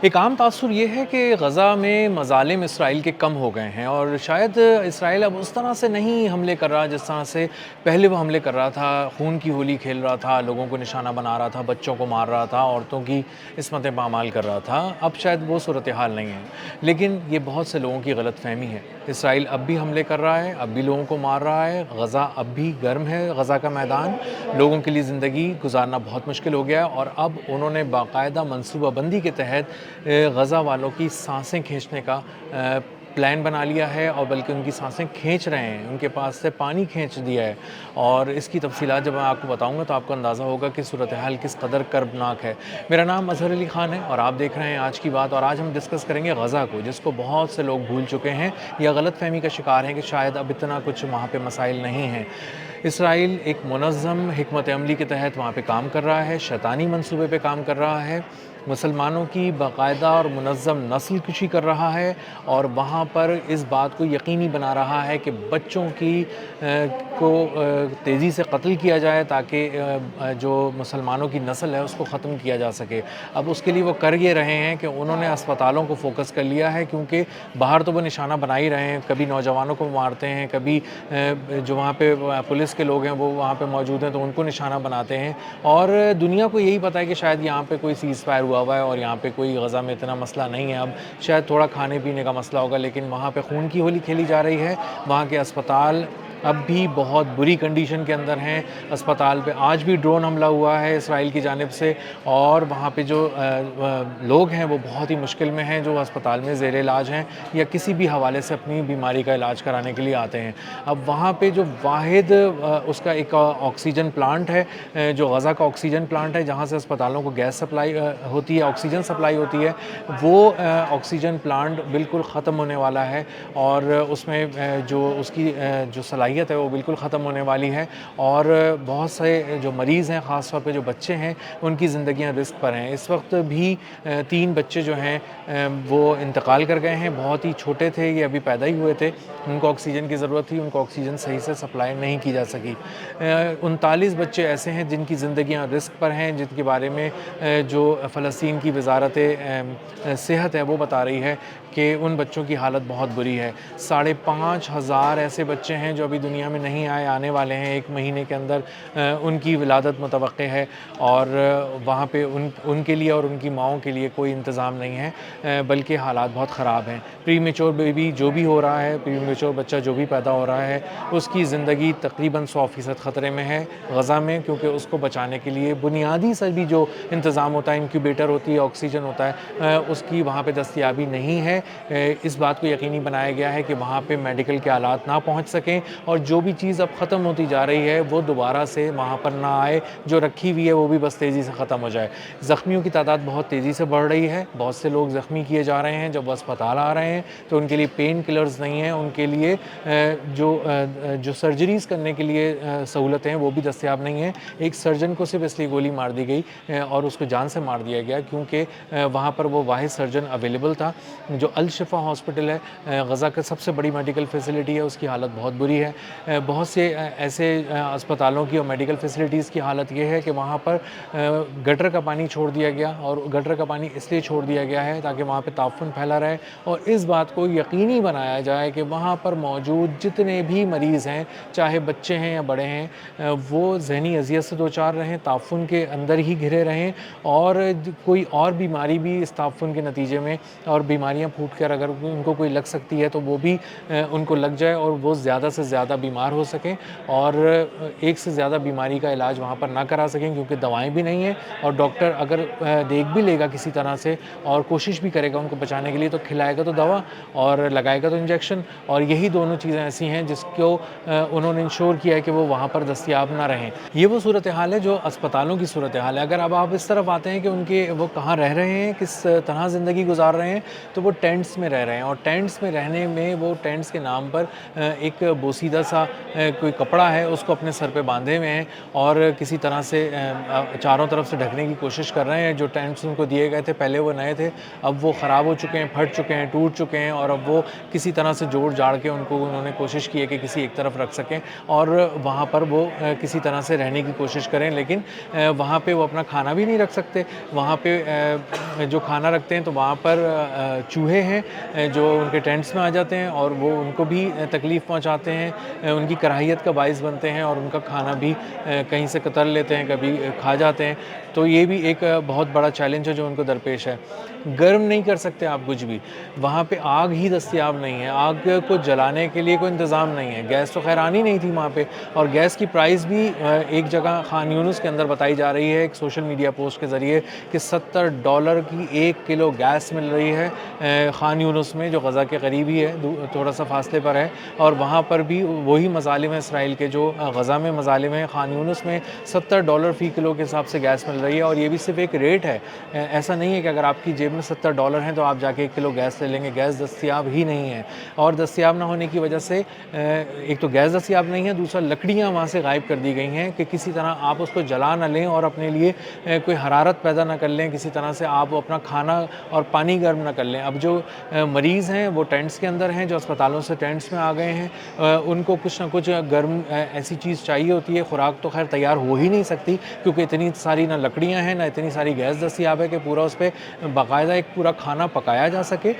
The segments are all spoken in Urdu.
ایک عام تاثر یہ ہے کہ غزہ میں مظالم اسرائیل کے کم ہو گئے ہیں، اور شاید اسرائیل اب اس طرح سے نہیں حملے کر رہا جس طرح سے پہلے وہ حملے کر رہا تھا، خون کی ہولی کھیل رہا تھا، لوگوں کو نشانہ بنا رہا تھا، بچوں کو مار رہا تھا، عورتوں کی عصمتیں پامال کر رہا تھا۔ اب شاید وہ صورتحال نہیں ہے، لیکن یہ بہت سے لوگوں کی غلط فہمی ہے۔ اسرائیل اب بھی حملے کر رہا ہے، اب بھی لوگوں کو مار رہا ہے، غزہ اب بھی گرم ہے، غزہ کا میدان لوگوں کے لیے زندگی گزارنا بہت مشکل ہو گیا ہے، اور اب انہوں نے باقاعدہ منصوبہ بندی کے تحت غزہ والوں کی سانسیں کھینچنے کا پلان بنا لیا ہے، اور بلکہ ان کی سانسیں کھینچ رہے ہیں، ان کے پاس سے پانی کھینچ دیا ہے۔ اور اس کی تفصیلات جب میں آپ کو بتاؤں گا تو آپ کو اندازہ ہوگا کہ صورتحال کس قدر کربناک ہے۔ میرا نام اظہر علی خان ہے اور آپ دیکھ رہے ہیں آج کی بات، اور آج ہم ڈسکس کریں گے غزہ کو، جس کو بہت سے لوگ بھول چکے ہیں یا غلط فہمی کا شکار ہیں کہ شاید اب اتنا کچھ وہاں پہ مسائل نہیں ہیں۔ اسرائیل ایک منظم حکمت عملی کے تحت وہاں پہ کام کر رہا ہے، شیطانی منصوبے پہ کام کر رہا ہے، مسلمانوں کی باقاعدہ اور منظم نسل کشی کر رہا ہے، اور وہاں پر اس بات کو یقینی بنا رہا ہے کہ بچوں کی کو تیزی سے قتل کیا جائے تاکہ جو مسلمانوں کی نسل ہے اس کو ختم کیا جا سکے۔ اب اس کے لیے وہ کر یہ رہے ہیں کہ انہوں نے اسپتالوں کو فوکس کر لیا ہے، کیونکہ باہر تو وہ نشانہ بنا ہی رہے ہیں، کبھی نوجوانوں کو مارتے ہیں، کبھی جو وہاں پہ پولیس کے لوگ ہیں وہ وہاں پہ موجود ہیں تو ان کو نشانہ بناتے ہیں، اور دنیا کو یہی پتہ ہے کہ شاید یہاں پہ کوئی سیز فائر ہوا ہے اور یہاں پہ کوئی غزہ میں اتنا مسئلہ نہیں ہے، اب شاید تھوڑا کھانے پینے کا مسئلہ ہوگا، لیکن وہاں پہ خون کی ہولی کھیلی جا رہی ہے۔ وہاں کے اسپتال اب بھی بہت بری کنڈیشن کے اندر ہیں، اسپتال پہ آج بھی ڈرون حملہ ہوا ہے اسرائیل کی جانب سے، اور وہاں پہ جو لوگ ہیں وہ بہت ہی مشکل میں ہیں جو اسپتال میں زیر علاج ہیں یا کسی بھی حوالے سے اپنی بیماری کا علاج کرانے کے لیے آتے ہیں۔ اب وہاں پہ جو واحد اس کا ایک آکسیجن پلانٹ ہے، جو غزہ کا آکسیجن پلانٹ ہے جہاں سے اسپتالوں کو گیس سپلائی ہوتی ہے، آکسیجن سپلائی ہوتی ہے، وہ آکسیجن پلانٹ بالکل ختم ہونے والا ہے، اور اس میں جو اس کی جو صلاحیت ہے وہ بالکل ختم ہونے والی ہے، اور بہت سے جو مریض ہیں، خاص طور پہ جو بچے ہیں، ان کی زندگیاں رسک پر ہیں۔ اس وقت بھی 3 بچے جو ہیں وہ انتقال کر گئے ہیں، بہت ہی چھوٹے تھے، یہ ابھی پیدا ہی ہوئے تھے، ان کو آکسیجن کی ضرورت تھی، ان کو آکسیجن صحیح سے سپلائی نہیں کی جا سکی۔ 39 بچے ایسے ہیں جن کی زندگیاں رسک پر ہیں، جن کے بارے میں جو فلسطین کی وزارت صحت ہے وہ بتا رہی ہے کہ ان بچوں کی حالت بہت بری ہے۔ 5,500 ایسے بچے ہیں جو ابھی دنیا میں نہیں آنے والے ہیں، 1 مہینے کے اندر ان کی ولادت متوقع ہے، اور وہاں پہ ان کے لیے اور ان کی ماؤں کے لیے کوئی انتظام نہیں ہے، بلکہ حالات بہت خراب ہیں۔ پری میچور بیبی جو بھی ہو رہا ہے، پری میچور بچہ جو بھی پیدا ہو رہا ہے، اس کی زندگی تقریباً 100% خطرے میں ہے غزہ میں، کیونکہ اس کو بچانے کے لیے بنیادی سے بھی جو انتظام ہوتا ہے، انکیوبیٹر ہوتی ہے، آکسیجن ہوتا ہے، اس کی وہاں پہ دستیابی نہیں ہے۔ اس بات کو یقینی بنایا گیا ہے کہ وہاں پہ میڈیکل کے آلات نہ پہنچ سکیں، اور جو بھی چیز اب ختم ہوتی جا رہی ہے وہ دوبارہ سے وہاں پر نہ آئے، جو رکھی ہوئی ہے وہ بھی بس تیزی سے ختم ہو جائے۔ زخمیوں کی تعداد بہت تیزی سے بڑھ رہی ہے، بہت سے لوگ زخمی کیے جا رہے ہیں، جب وہ اسپتال آ رہے ہیں تو ان کے لیے پین کلرز نہیں ہیں، ان کے لیے جو سرجریز کرنے کے لیے سہولتیں ہیں وہ بھی دستیاب نہیں ہیں۔ ایک سرجن کو صرف اس لیے گولی مار دی گئی اور اس کو جان سے مار دیا گیا کیونکہ وہاں پر وہ واحد سرجن اویلیبل تھا۔ جو الشفا ہاسپٹل ہے، غزہ کا سب سے بڑی میڈیکل فیسلٹی ہے، اس کی حالت بہت بری ہے۔ بہت سے ایسے اسپتالوں کی اور میڈیکل فیسلٹیز کی حالت یہ ہے کہ وہاں پر گٹر کا پانی چھوڑ دیا گیا، اور گٹر کا پانی اس لیے چھوڑ دیا گیا ہے تاکہ وہاں پہ تعفن پھیلا رہے، اور اس بات کو یقینی بنایا جائے کہ وہاں پر موجود جتنے بھی مریض ہیں، چاہے بچے ہیں یا بڑے ہیں، وہ ذہنی اذیت سے دوچار رہیں، تعفن کے اندر ہی گھرے رہیں، اور کوئی اور بیماری بھی اس تعفن کے نتیجے میں، اور بیماریاں پھوٹ کر اگر ان کو کوئی لگ سکتی ہے تو وہ بھی ان کو لگ جائے اور وہ زیادہ سے زیادہ بیمار ہو سکیں، اور ایک سے زیادہ بیماری کا علاج وہاں پر نہ کرا سکیں، کیونکہ دوائیں بھی نہیں ہیں، اور ڈاکٹر اگر دیکھ بھی لے گا کسی طرح سے اور کوشش بھی کرے گا ان کو بچانے کے لیے تو کھلائے گا تو دوا اور لگائے گا تو انجیکشن، اور یہی دونوں چیزیں ایسی ہیں جس کو انہوں نے انشور کیا ہے کہ وہ وہاں پر دستیاب نہ رہیں۔ یہ وہ صورتحال ہے جو اسپتالوں کی صورتحال ہے۔ اگر اب آپ اس طرف آتے ہیں کہ وہ کہاں رہ رہے ہیں، کس طرح زندگی گزار رہے ہیں، تو وہ ٹینٹس میں رہ رہے ہیں، اور ٹینٹس میں رہنے میں وہ ٹینٹس کے نام پر ایک بوسیدہ سیدھا سا کوئی کپڑا ہے اس کو اپنے سر پہ باندھے ہوئے ہیں اور کسی طرح سے چاروں طرف سے ڈھکنے کی کوشش کر رہے ہیں. جو ٹینٹس ان کو دیے گئے تھے پہلے وہ نئے تھے, اب وہ خراب ہو چکے ہیں, پھٹ چکے ہیں, ٹوٹ چکے ہیں, اور اب وہ کسی طرح سے جوڑ جاڑ کے ان کو انہوں نے کوشش کی ہے کہ کسی ایک طرف رکھ سکیں اور وہاں پر وہ کسی طرح سے رہنے کی کوشش کریں. لیکن وہاں پہ وہ اپنا کھانا بھی نہیں رکھ سکتے. وہاں پہ جو کھانا رکھتے ہیں تو وہاں پر چوہے ہیں جو ان کے ٹینٹس میں آ جاتے ہیں اور وہ ان کو بھی تکلیف پہنچاتے ہیں, ان کی کراہیت کا باعث بنتے ہیں اور ان کا کھانا بھی کہیں سے قتل لیتے ہیں, کبھی کھا جاتے ہیں. تو یہ بھی ایک بہت بڑا چیلنج ہے جو ان کو درپیش ہے. گرم نہیں کر سکتے آپ کچھ بھی, وہاں پہ آگ ہی دستیاب نہیں ہے, آگ کو جلانے کے لیے کوئی انتظام نہیں ہے. گیس تو خیر آنی نہیں تھی وہاں پہ, اور گیس کی پرائس بھی ایک جگہ خان یونس کے اندر بتائی جا رہی ہے ایک سوشل میڈیا پوسٹ کے ذریعے کہ $70 کی 1 کلو گیس مل رہی ہے خان یونس میں, جو غزہ کے قریب ہی ہے, تھوڑا سا فاصلے پر ہے. اور وہاں پر بھی وہی مظالم ہیں اسرائیل کے جو غزہ میں مظالم ہیں, خان یونس میں $70 فی کلو کے حساب سے گیس مل رہی ہے. اور یہ بھی صرف ایک ریٹ ہے, ایسا نہیں ہے کہ اگر آپ کی جیب میں $70 ہیں تو آپ جا کے 1 کلو گیس لے لیں گے. گیس دستیاب ہی نہیں ہے, اور دستیاب نہ ہونے کی وجہ سے ایک تو گیس دستیاب نہیں ہے, دوسرا لکڑیاں وہاں سے غائب کر دی گئی ہیں کہ کسی طرح آپ اس کو جلا نہ لیں اور اپنے لیے کوئی حرارت پیدا نہ کر لیں, کسی طرح سے آپ اپنا کھانا اور پانی گرم نہ کر لیں. اب جو مریض ہیں وہ ٹینٹس کے اندر ہیں, جو اسپتالوں سے ٹینٹس میں آ گئے ہیں, ان کو کچھ نہ کچھ گرم ایسی چیز چاہیے ہوتی ہے. خوراک تو خیر تیار ہو ہی نہیں سکتی کیونکہ اتنی ساری نہ لکڑیاں ہیں نہ اتنی ساری گیس دستیاب ہے کہ پورا اس پہ باقاعدہ ایک پورا کھانا پکایا جا سکے.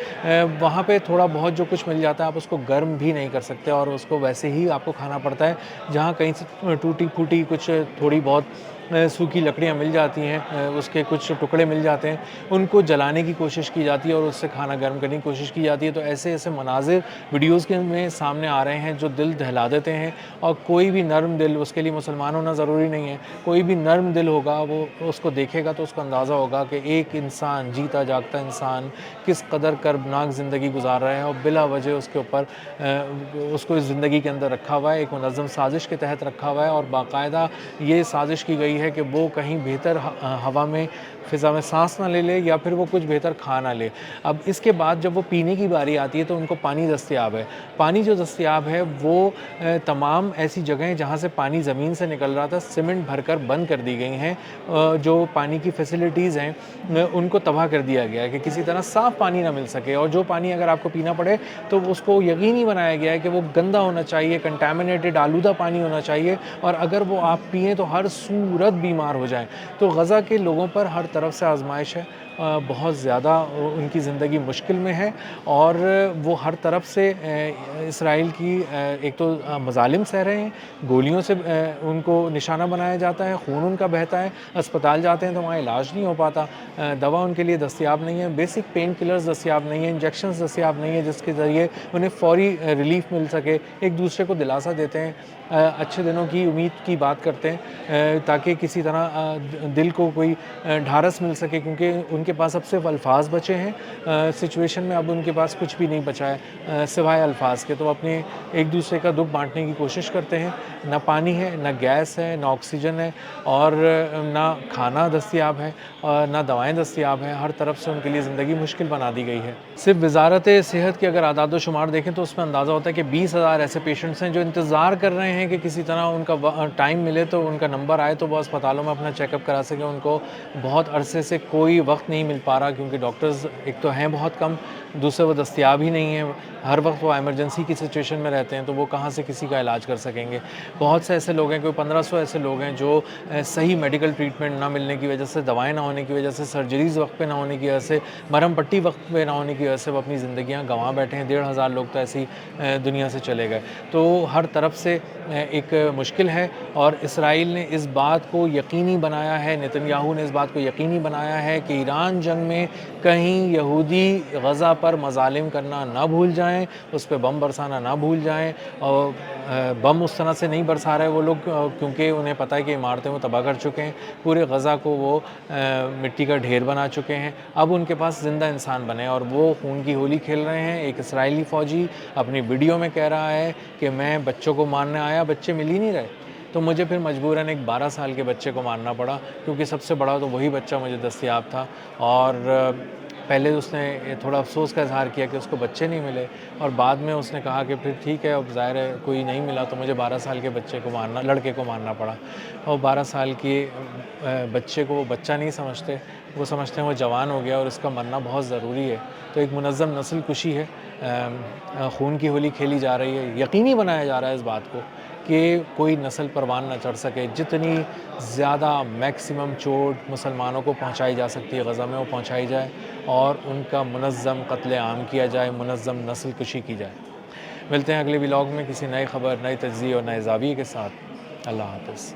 وہاں پہ تھوڑا بہت جو کچھ مل جاتا ہے آپ اس کو گرم بھی نہیں کر سکتے اور اس کو ویسے ہی آپ کو کھانا پڑتا ہے. جہاں کہیں سے ٹوٹی پھوٹی کچھ تھوڑی بہت سوکھی لکڑیاں مل جاتی ہیں, اس کے کچھ ٹکڑے مل جاتے ہیں, ان کو جلانے کی کوشش کی جاتی ہے اور اس سے کھانا گرم کرنے کی کوشش کی جاتی ہے. تو ایسے ایسے مناظر ویڈیوز کے میں سامنے آ رہے ہیں جو دل دہلا دیتے ہیں. اور کوئی بھی نرم دل, اس کے لیے مسلمان ہونا ضروری نہیں ہے, کوئی بھی نرم دل ہوگا وہ اس کو دیکھے گا تو اس کو اندازہ ہوگا کہ ایک انسان, جیتا جاگتا انسان کس قدر کربناک زندگی گزار رہے ہیں اور بلا وجہ اس کے اوپر اس کو اس زندگی کے اندر رکھا ہوا ہے, ایک منظم سازش کے تحت رکھا ہوا ہے. اور باقاعدہ یہ سازش کی گئی ہے کہ وہ کہیں بہتر ہوا میں فضا میں سانس نہ لے لے یا پھر وہ کچھ بہتر کھا نہ لے. اب اس کے بعد جب وہ پینے کی باری آتی ہے تو ان کو پانی دستیاب ہے. پانی جو دستیاب ہے وہ تمام ایسی جگہیں جہاں سے پانی زمین سے نکل رہا تھا سیمنٹ بھر کر بند کر دی گئی ہیں. جو پانی کی فیسلٹیز ہیں ان کو تباہ کر دیا گیا ہے کہ کسی طرح صاف پانی نہ مل سکے, اور جو پانی اگر آپ کو پینا پڑے تو اس کو یقینی بنایا گیا ہے کہ وہ گندا ہونا چاہیے, کنٹامنیٹڈ آلودہ پانی ہونا چاہیے, اور اگر وہ آپ پئیں تو ہر صورت بیمار ہو جائیں. تو غزہ کے لوگوں پر ہر طرف سے آزمائش ہے, بہت زیادہ ان کی زندگی مشکل میں ہے, اور وہ ہر طرف سے اسرائیل کی ایک تو مظالم سہ رہے ہیں, گولیوں سے ان کو نشانہ بنایا جاتا ہے, خون ان کا بہتا ہے, اسپتال جاتے ہیں تو وہاں علاج نہیں ہو پاتا, دوا ان کے لیے دستیاب نہیں ہے, بیسک پین کلرز دستیاب نہیں ہیں, انجیکشنز دستیاب نہیں ہیں جس کے ذریعے انہیں فوری ریلیف مل سکے. ایک دوسرے کو دلاسا دیتے ہیں, اچھے دنوں کی امید کی بات کرتے ہیں تاکہ کسی طرح دل کو کوئی ڈھارس مل سکے, کیونکہ ان کے پاس اب صرف الفاظ بچے ہیں. سچویشن میں اب ان کے پاس کچھ بھی نہیں بچا ہے سوائے الفاظ کے. تو اپنے ایک دوسرے کا دکھ بانٹنے کی کوشش کرتے ہیں. نہ پانی ہے, نہ گیس ہے, نہ آکسیجن ہے, اور نہ کھانا دستیاب ہے, اور نہ دوائیں دستیاب ہیں. ہر طرف سے ان کے لیے زندگی مشکل بنا دی گئی ہے. صرف وزارت صحت کے اگر اعداد و شمار دیکھیں تو اس میں اندازہ ہوتا ہے کہ 20,000 ایسے پیشنٹس ہیں جو انتظار کر رہے ہیں کہ کسی طرح ان کا ٹائم ملے تو ان کا نمبر آئے تو وہ اسپتالوں میں اپنا چیک اپ کرا سکیں. ان کو بہت عرصے سے کوئی وقت نہیں مل پا رہا کیونکہ ڈاکٹرز ایک تو ہیں بہت کم, دوسرے وہ دستیاب ہی نہیں ہیں. ہر وقت وہ ایمرجنسی کی سچویشن میں رہتے ہیں تو وہ کہاں سے کسی کا علاج کر سکیں گے. بہت سے ایسے لوگ ہیں, کوئی 1500 ایسے لوگ ہیں جو صحیح میڈیکل ٹریٹمنٹ نہ ملنے کی وجہ سے, دوائیں نہ ہونے کی وجہ سے, سرجریز وقت پہ نہ ہونے کی وجہ سے, مرہم پٹی وقت پہ نہ ہونے کی وجہ سے وہ اپنی زندگیاں گنوا بیٹھے ہیں. 1,500 لوگ تو ایسی دنیا سے چلے گئے. تو ہر طرف سے ایک مشکل ہے, اور اسرائیل نے اس بات کو یقینی بنایا ہے, نتنیاہو نے اس بات کو یقینی بنایا ہے کہ ایران جنگ میں کہیں یہودی غزہ پر مظالم کرنا نہ بھول جائیں, اس پہ بم برسانا نہ بھول جائیں. اور بم اس طرح سے نہیں برسا رہے وہ لوگ کیونکہ انہیں پتہ ہے کہ عمارتیں وہ تباہ کر چکے ہیں, پورے غزہ کو وہ مٹی کا ڈھیر بنا چکے ہیں. اب ان کے پاس زندہ انسان بنے اور وہ خون کی ہولی کھیل رہے ہیں. ایک اسرائیلی فوجی اپنی ویڈیو میں کہہ رہا ہے کہ میں بچوں کو مارنے آیا, بچے مل ہی نہیں رہے, تو مجھے پھر مجبوراً ایک 12 سال کے بچے کو مارنا پڑا کیونکہ سب سے بڑا تو وہی بچہ مجھے دستیاب تھا. اور پہلے اس نے تھوڑا افسوس کا اظہار کیا کہ اس کو بچے نہیں ملے، اور بعد میں اس نے کہا کہ پھر ٹھیک ہے، اب ظاہر ہے کوئی نہیں ملا تو مجھے 12 سال کے لڑکے کو مارنا پڑا، اور 12 سال کی بچے کو وہ بچہ نہیں سمجھتے، وہ سمجھتے ہیں وہ جوان ہو گیا اور اس کا مرنا بہت ضروری ہے۔ تو ایک منظم نسل کشی ہے، خون کی ہولی کھیلی جا رہی ہے، یقینی بنایا جا رہا ہے اس بات کو کہ کوئی نسل پروان نہ چڑھ سکے، جتنی زیادہ میکسیمم چوٹ مسلمانوں کو پہنچائی جا سکتی ہے غزہ میں وہ پہنچائی جائے، اور ان کا منظم قتل عام کیا جائے، منظم نسل کشی کی جائے۔ ملتے ہیں اگلے ولاگ میں کسی نئے خبر، نئے تجزیے اور نئے زاویے کے ساتھ۔ اللہ حافظ۔